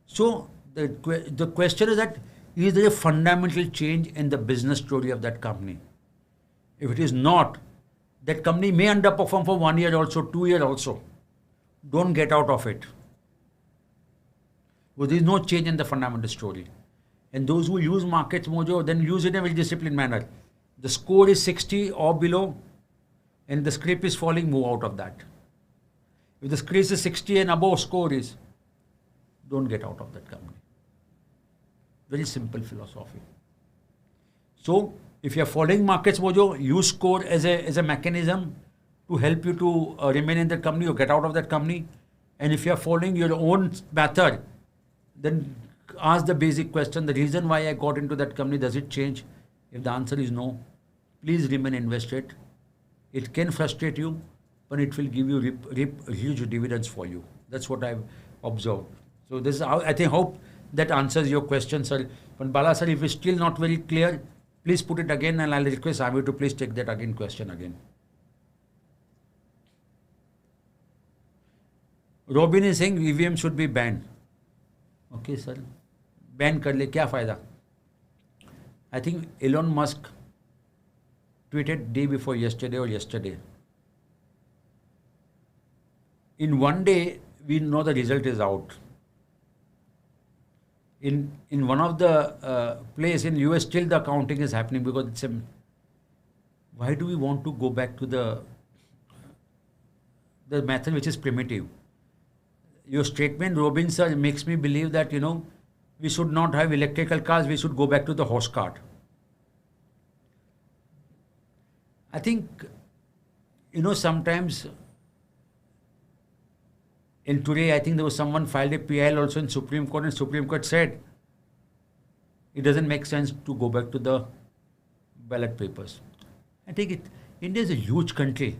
So the question is that, is there a fundamental change in the business story of that company? If it is not, that company may underperform for 1 year also, 2 years also. Don't get out of it. Because there is no change in the fundamental story. And those who use Markets Mojo, then use it in a very disciplined manner. The score is 60 or below, and the script is falling, move out of that. If the script is 60 and above score is, don't get out of that company. Very simple philosophy. So, if you are following Markets Mojo, use score as a mechanism to help you to remain in that company or get out of that company. And if you are following your own method, then ask the basic question, the reason why I got into that company, does it change? If the answer is no, please remain invested. It can frustrate you, but it will give you huge dividends for you. That's what I've observed. So this is how I hope that answers your question, sir. But Bala sir, if it's still not very clear, please put it again, and I'll request Amir to please take that question again. Robin is saying EVM should be banned. Okay, sir. Ban kar le, kya fayda? I think Elon Musk tweeted day before yesterday or yesterday. In 1 day, we know the result is out. In one of the place in US, still the accounting is happening because it's why do we want to go back to the method which is primitive? Your statement, Robin sir, makes me believe that, we should not have electrical cars, we should go back to the horse cart. I think, sometimes, in today, I think there was someone filed a PIL also in Supreme Court, and Supreme Court said, it doesn't make sense to go back to the ballot papers. I think India is a huge country.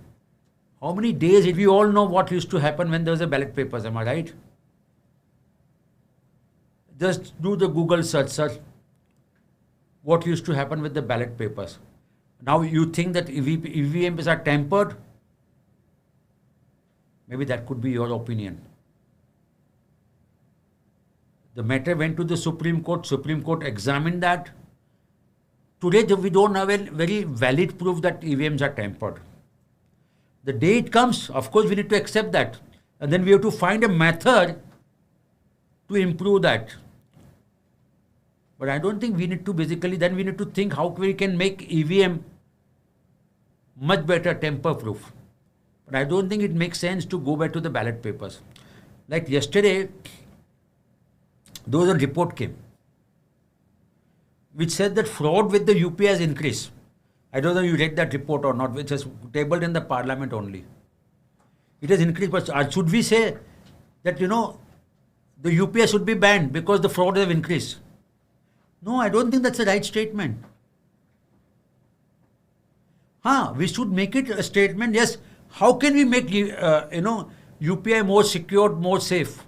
How many days did we all know what used to happen when there was a ballot papers, am I right? Just do the Google search, sir. What used to happen with the ballot papers? Now you think that EVMs are tampered? Maybe that could be your opinion. The matter went to the Supreme Court. Supreme Court examined that. Today we don't have a very valid proof that EVMs are tampered. The day it comes, of course, we need to accept that. And then we have to find a method to improve that. But I don't think we need to then we need to think how we can make EVM much better tamper-proof. But I don't think it makes sense to go back to the ballot papers. Like yesterday, there was a report came which said that fraud with the UPI has increased. I don't know if you read that report or not, which is tabled in the parliament only. It has increased, but should we say that, the UPI should be banned because the fraud have increased? No, I don't think that's the right statement. We should make it a statement, yes, how can we make, UPI more secure, more safe?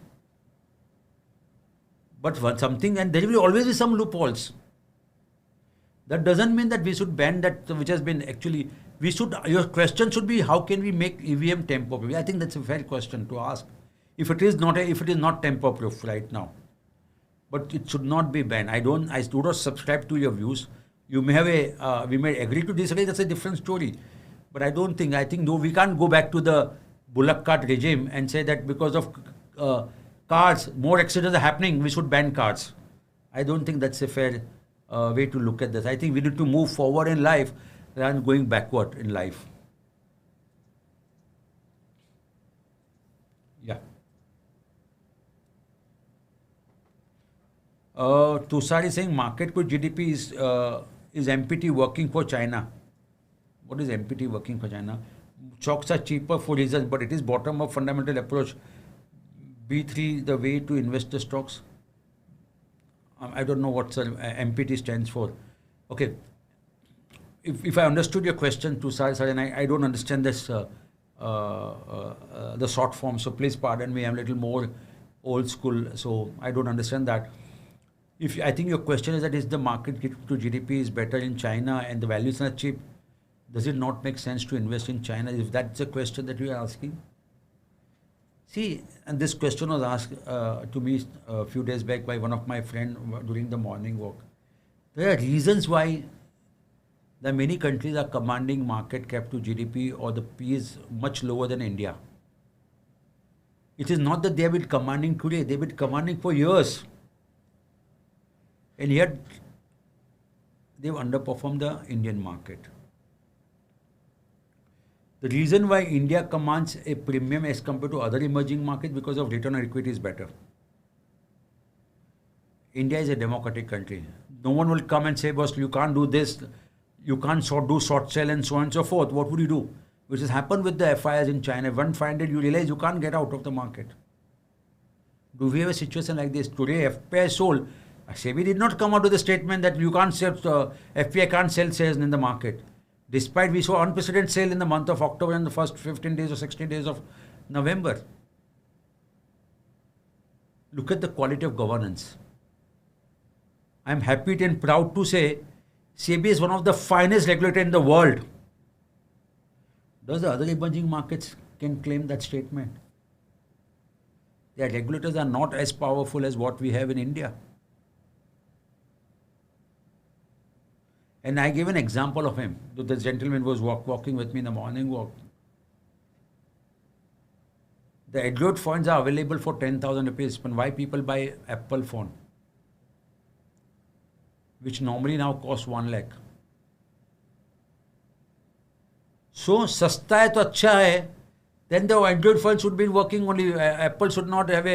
But something, and there will always be some loopholes. That doesn't mean that we should ban that which has been actually, your question should be how can we make EVM tamper-proof? I think that's a fair question to ask. If it is not tamper-proof right now. But it should not be banned. I do not subscribe to your views. You may have we may agree to disagree, that's a different story. But I think though we can't go back to the bullock cart regime and say that because of cars, more accidents are happening, we should ban cars. I don't think that's a fair way to look at this. I think we need to move forward in life rather than going backward in life. Yeah. Tushar is saying market to GDP is MPT working for China. What is MPT working for China? Stocks are cheaper for reasons, but it is bottom-up fundamental approach. B3 the way to invest the stocks. I don't know what MPT stands for. Okay. If I understood your question, Tushar sir, and I don't understand this the short form, so please pardon me. I'm a little more old school, so I don't understand that. I think your question is that is the market to GDP is better in China and the values are cheap, does it not make sense to invest in China? If that's the question that you are asking. See, and this question was asked to me a few days back by one of my friends during the morning walk. There are reasons why the many countries are commanding market cap to GDP or the P is much lower than India. It is not that they have been commanding today, they have been commanding for years. And yet, they have underperformed the Indian market. The reason why India commands a premium as compared to other emerging markets because of return on equity is better. India is a democratic country. No one will come and say, boss, you can't do this, you can't do short sell and so on and so forth. What would you do? Which has happened with the FPIs in China. When find it, you realize you can't get out of the market. Do we have a situation like this? Today, FPI sold. SEBI did not come out with a statement that you can't sell, FPI can't sell shares in the market. Despite we saw unprecedented sale in the month of October and the first 15 days or 16 days of November. Look at the quality of governance. I'm happy and proud to say SEBI is one of the finest regulators in the world. Does the other emerging markets can claim that statement? Their regulators are not as powerful as what we have in India. And I gave an example of him. The gentleman was walking with me in the morning walk. The Android phones are available for 10,000 rupees. But why people buy Apple phone? Which normally now costs 1 lakh. So, sasta hai to acha hai. Then the Android phone should be working only. Apple should not have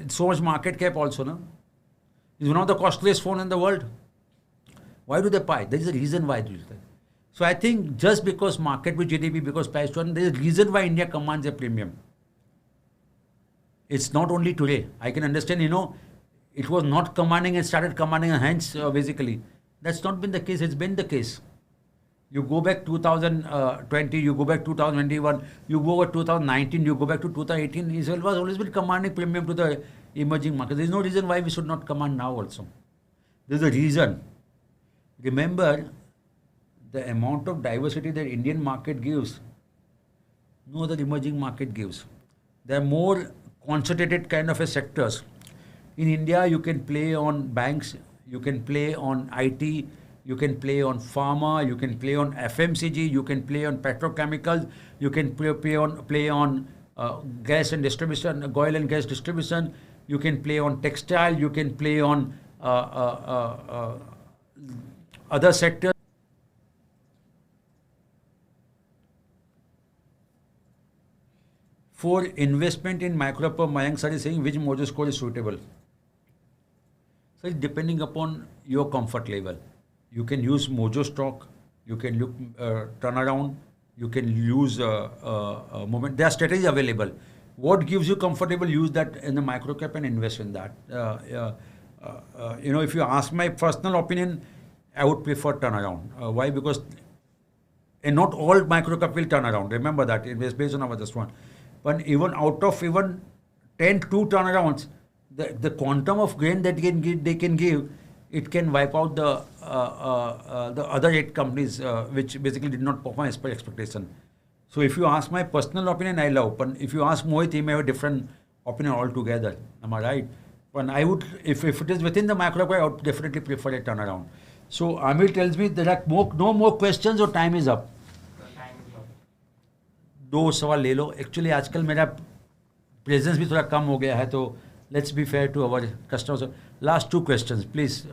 so much market cap also. No? It's one of the costliest phone in the world. Why do they buy? There is a reason why they do that. So I think just because market with GDP, because price to earn, there is a reason why India commands a premium. It's not only today. I can understand, it was not commanding and started commanding, and hence basically. That's not been the case. It's been the case. You go back 2020, you go back 2021, you go back 2019, you go back to 2018. Israel was always been commanding premium to the emerging market. There is no reason why we should not command now also. There's a reason. Remember, the amount of diversity that Indian market gives, no other emerging market gives. There are more concentrated kind of sectors. In India, you can play on banks, you can play on IT, you can play on pharma, you can play on FMCG, you can play on petrochemicals, you can play on gas and distribution, oil and gas distribution, you can play on textile, you can play on other sectors. For investment in micro-cap, Mayank sir is saying which Mojo score is suitable. So it's depending upon your comfort level. You can use Mojo stock, you can look turnaround, you can use moment. There are strategies available. What gives you comfortable, use that in the micro-cap and invest in that. If you ask my personal opinion, I would prefer turnaround. Why? Because not all micro-cap will turn around. Remember that. It is based on our just one. But even out of 10 2 turnarounds, the quantum of gain that they can give, it can wipe out the other 8 companies which basically did not perform as per expectation. So if you ask my personal opinion, I love. But if you ask Mohit, he may have a different opinion altogether. Am I right? But I would, if it is within the micro-cap, I would definitely prefer a turnaround. So Amir tells me there are no more questions or time is up. 2 सवाल ले लो. Actually आजकल मेरा presence भी थोड़ा कम हो गया है, तो let's be fair to our customers. Last 2 questions, please.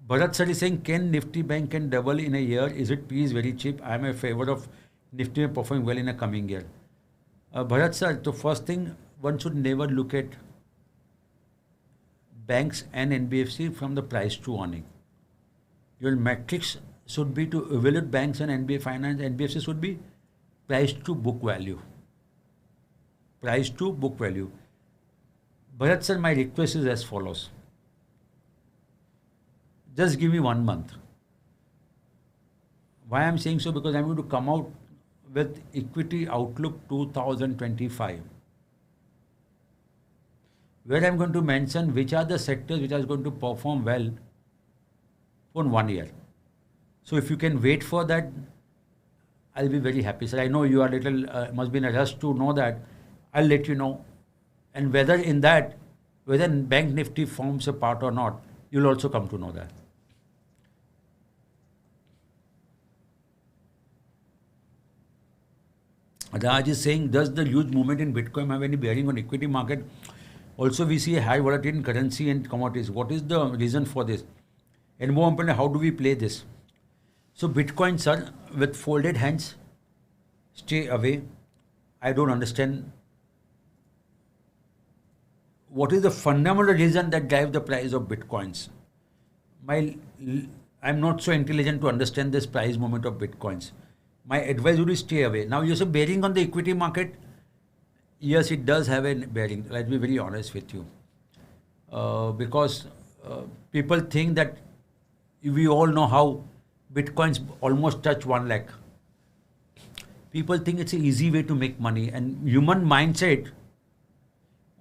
Bharat sir is saying, can NIFTYBANK double in a year? Is it P is very cheap? I am in favor of Nifty performing well in a coming year. Bharat sir, the first thing, one should never look at banks and NBFC from the price to earning. Your metrics should be to evaluate banks and NBFC should be price to book value. Price to book value. Bharat sir, my request is as follows. Just give me 1 month. Why I'm saying so? Because I'm going to come out with Equity Outlook 2025, where I'm going to mention which are the sectors which are going to perform well for 1 year. So if you can wait for that, I'll be very happy. Sir, I know you are little, must be in a rush to know that. I'll let you know. And whether in that, whether Bank Nifty forms a part or not, you'll also come to know that. Raj is saying, does the huge movement in Bitcoin have any bearing on equity market? Also, we see a high volatility in currency and commodities. What is the reason for this? And more importantly, how do we play this? So Bitcoin, sir, with folded hands, stay away. I don't understand what is the fundamental reason that drives the price of Bitcoins. I'm not so intelligent to understand this price movement of Bitcoins. My advice would be stay away. Now you say bearing on the equity market. Yes, it does have a bearing. Let's be very honest with you. Because people think that we all know how Bitcoins almost touch 1 lakh. People think it's an easy way to make money, and human mindset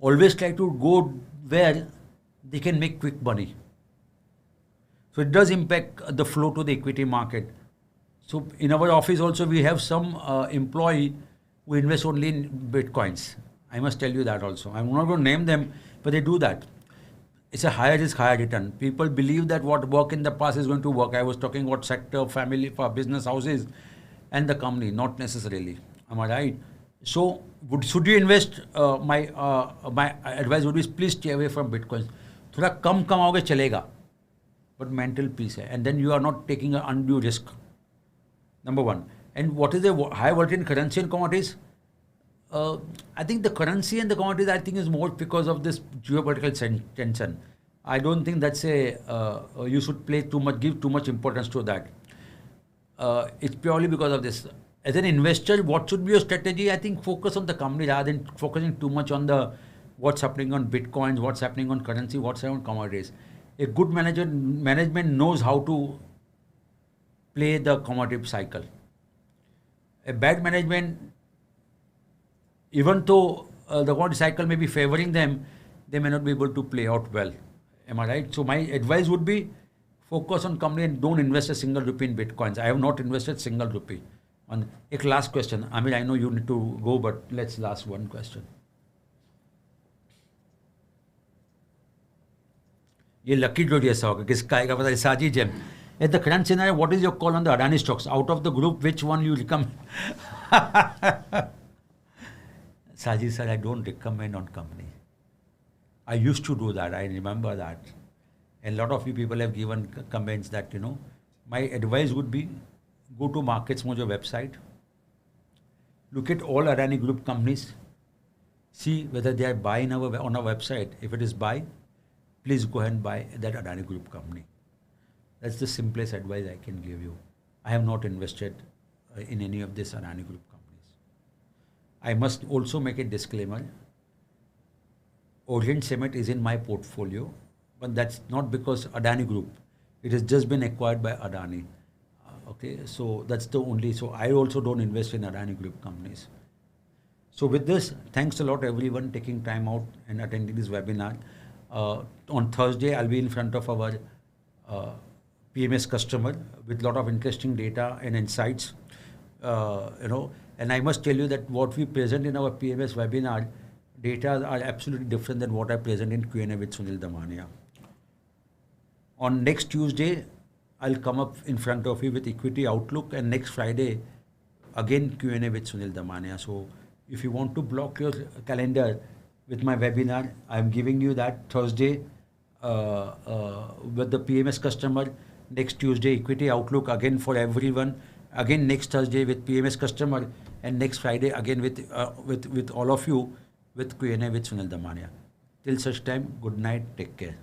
always try to go where they can make quick money. So it does impact the flow to the equity market. So in our office also we have some employee who invest only in Bitcoins. I must tell you that also. I'm not going to name them, but they do that. It's a higher risk, higher return. People believe that what worked in the past is going to work. I was talking about sector, family, for business houses and the company, not necessarily. Am I right? So should you invest? My advice would be please stay away from Bitcoins. थोड़ा कम कमाओगे चलेगा, but mental peace है. And then you are not taking an undue risk. Number one. And what is the high volatility in currency and commodities? I think the currency and the commodities, I think, is more because of this geopolitical tension. I don't think that's you should give too much importance to that. It's purely because of this. As an investor, what should be your strategy? I think focus on the company rather than focusing too much on what's happening on Bitcoins, what's happening on currency, what's happening on commodities. A good management knows how to play the commodity cycle. A bad management, even though the commodity cycle may be favoring them, they may not be able to play out well. Am I right? So my advice would be focus on company and don't invest a single rupee in Bitcoins. I have not invested single rupee. A last question. I mean, I know you need to go, but let's last one question. ये lucky draw जैसा होगा, किसका आएगा पता है? साजी GeM. At the current scenario, what is your call on the Adani stocks? Out of the group, which one you recommend? Saji sir, I don't recommend on company. I used to do that. I remember that. A lot of you people have given comments that, my advice would be go to Markets Mojo website, look at all Adani Group companies, see whether they are buying on our website. If it is buy, please go ahead and buy that Adani Group company. That's the simplest advice I can give you. I have not invested in any of these Adani Group companies. I must also make a disclaimer. Orient Cement is in my portfolio, but that's not because Adani Group. It has just been acquired by Adani. Okay, so that's the only. So I also don't invest in Adani Group companies. So with this, thanks a lot everyone taking time out and attending this webinar. On Thursday, I'll be in front of our PMS customer with a lot of interesting data and insights. And I must tell you that what we present in our PMS webinar, data are absolutely different than what I present in QnA with Sunil Damania. On next Tuesday, I'll come up in front of you with Equity Outlook, and next Friday, again QnA with Sunil Damania. So if you want to block your calendar with my webinar, I'm giving you that Thursday with the PMS customer. Next Tuesday, Equity Outlook again for everyone. again next Thursday with PMS customer, and next Friday again with all of you with QnA with Sunil Damania. Till such time, good night, take care.